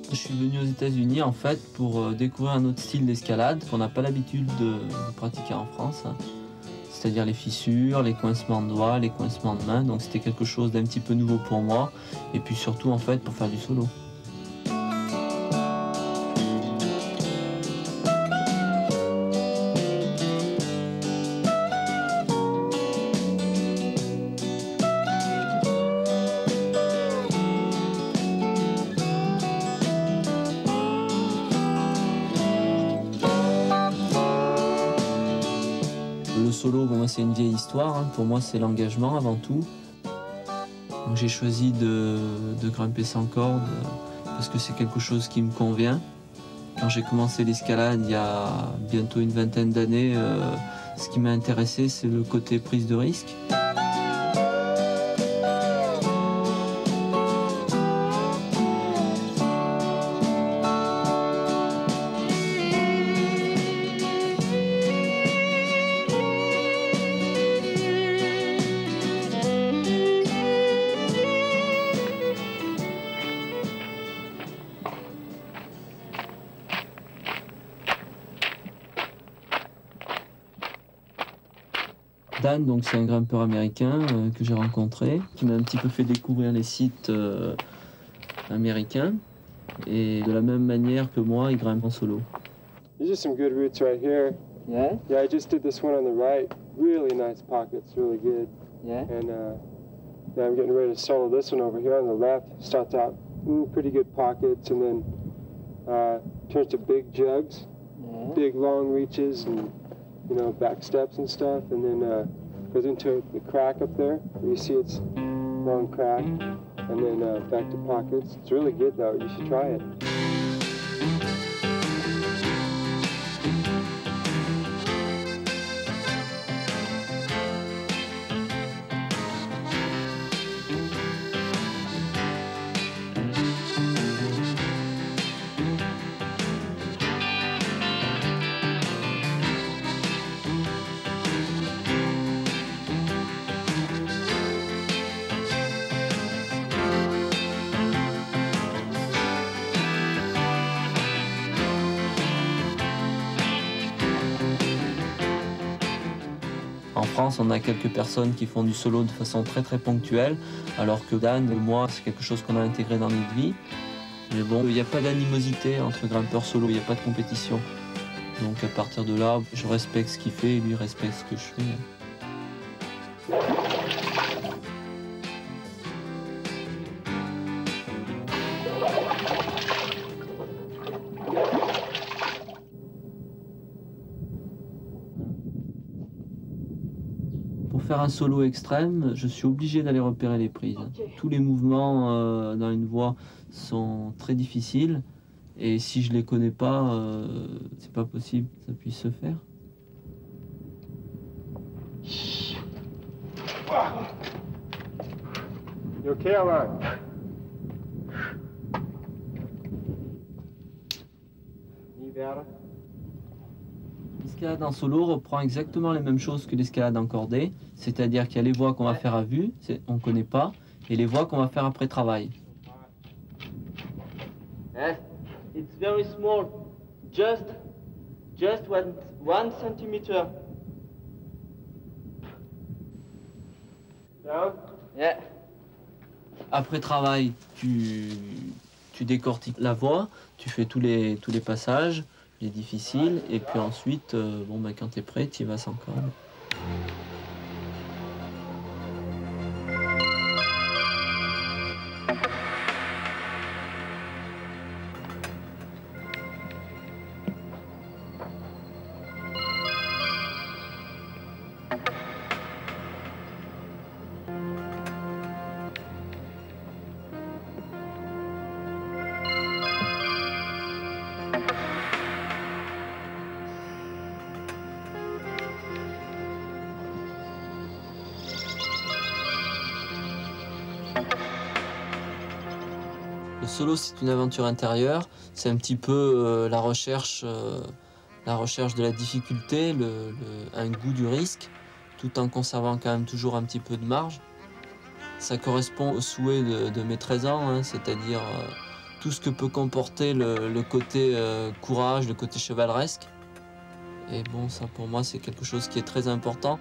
Je suis venu aux États-Unis en fait pour découvrir un autre style d'escalade qu'on n'a pas l'habitude de pratiquer en France, c'est-à-dire les fissures, les coincements de doigts, les coincements de mains. Donc c'était quelque chose d'un petit peu nouveau pour moi et puis surtout en fait pour faire du solo. Le solo, pour moi, c'est une vieille histoire. Pour moi, c'est l'engagement avant tout. J'ai choisi de grimper sans corde parce que c'est quelque chose qui me convient. Quand j'ai commencé l'escalade il y a bientôt une vingtaine d'années, ce qui m'a intéressé, c'est le côté prise de risque. Dan, donc c'est un grimpeur américain que j'ai rencontré, qui m'a un petit peu fait découvrir les sites américains. Et de la même manière que moi, il grimpe en solo. These are some good routes right here. Yeah? Yeah, I just did this one on the right. Really nice pockets, really good. Yeah? And now I'm getting ready to solo this one over here on the left. Starts out pretty good pockets and then turns to big jugs, big long reaches and back steps and stuff, and then goes into the crack up there where you see it's long crack, and then back to pockets. It's really good though, you should try it. En France, on a quelques personnes qui font du solo de façon très ponctuelle, alors que Dan et moi, c'est quelque chose qu'on a intégré dans notre vie. Mais bon, il n'y a pas d'animosité entre grimpeurs solo, il n'y a pas de compétition. Donc à partir de là, je respecte ce qu'il fait et lui respecte ce que je fais. Pour faire un solo extrême, je suis obligé d'aller repérer les prises. Tous les mouvements dans une voie sont très difficiles et si je les connais pas, c'est pas possible que ça puisse se faire. You okay, Alan? L'escalade en solo reprend exactement les mêmes choses que l'escalade en cordée, c'est-à-dire qu'il y a les voies qu'on va faire à vue, on ne connaît pas, et les voies qu'on va faire après travail. It's very small, just 1 centimeter. Down? Yeah. Après travail, tu décortiques la voie, tu fais tous les passages, les difficiles, et puis ensuite, bon, ben, quand tu es prêt, tu y vas sans corde. Le solo, c'est une aventure intérieure, c'est un petit peu la recherche de la difficulté, un goût du risque, tout en conservant quand même toujours un petit peu de marge. Ça correspond au souhait de mes 13 ans, hein, c'est-à-dire tout ce que peut comporter le côté courage, le côté chevaleresque. Et bon, ça pour moi, c'est quelque chose qui est très important.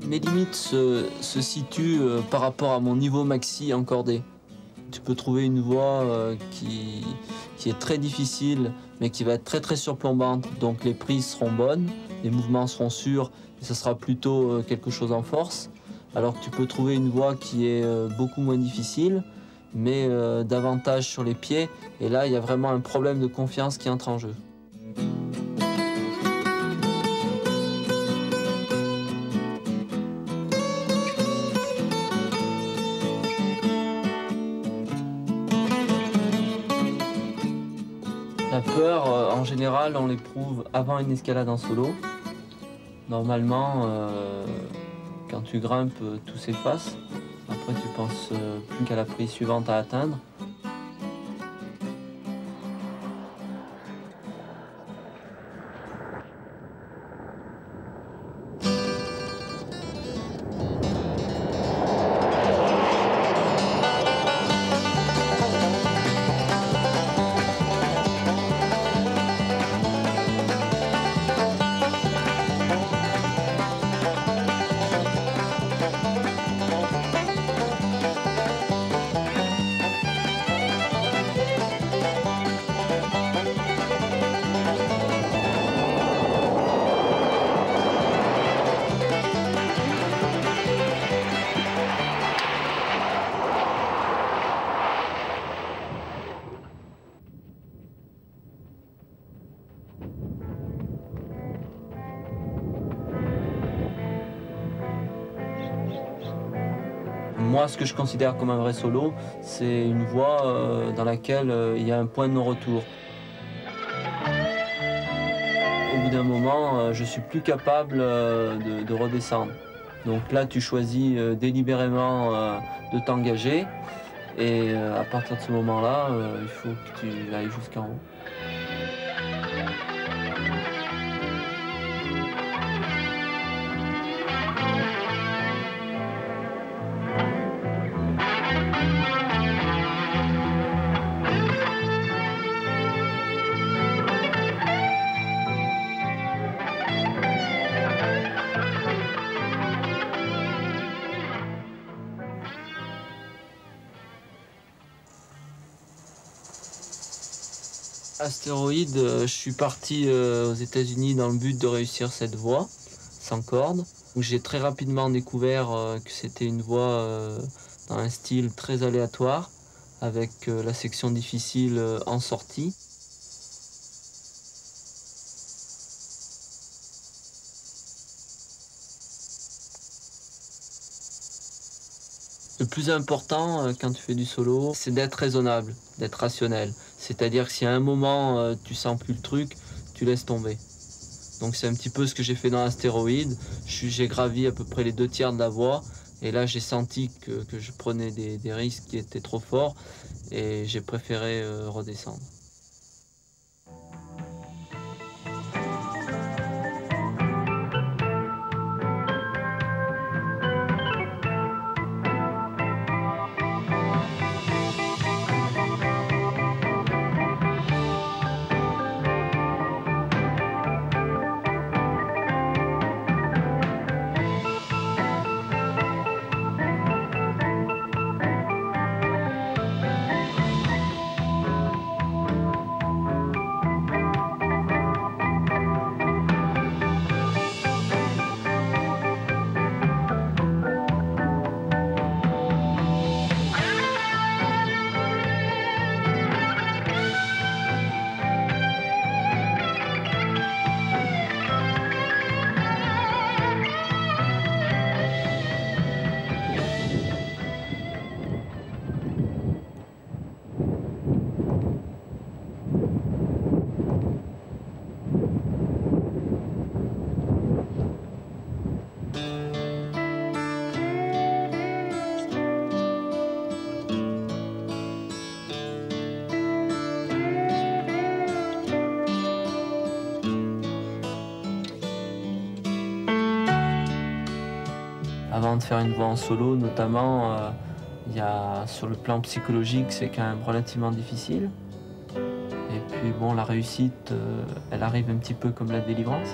Mes limites se situent par rapport à mon niveau maxi en cordée. Tu peux trouver une voie qui est très difficile, mais qui va être très surplombante. Donc les prises seront bonnes, les mouvements seront sûrs, et ce sera plutôt quelque chose en force. Alors que tu peux trouver une voie qui est beaucoup moins difficile, mais davantage sur les pieds. Et là, il y a vraiment un problème de confiance qui entre en jeu. La peur, en général, on l'éprouve avant une escalade en solo. Normalement, quand tu grimpes, tout s'efface. Après, tu penses plus qu'à la prise suivante à atteindre. Moi, ce que je considère comme un vrai solo, c'est une voie dans laquelle il y a un point de non-retour. Au bout d'un moment, je suis plus capable de redescendre. Donc là, tu choisis délibérément de t'engager, et à partir de ce moment-là, il faut que tu ailles jusqu'en haut. Astéroïde, je suis parti aux États-Unis dans le but de réussir cette voie sans corde. J'ai très rapidement découvert que c'était une voie dans un style très aléatoire, avec la section difficile en sortie. Le plus important quand tu fais du solo, c'est d'être raisonnable, d'être rationnel. C'est-à-dire que si à un moment tu sens plus le truc, tu laisses tomber. Donc c'est un petit peu ce que j'ai fait dans Astéroïde. J'ai gravi à peu près les 2/3 de la voie, et là j'ai senti que je prenais des risques qui étaient trop forts, et j'ai préféré redescendre. Avant de faire une voix en solo, notamment, sur le plan psychologique, c'est quand même relativement difficile. Et puis bon, la réussite, elle arrive un petit peu comme la délivrance.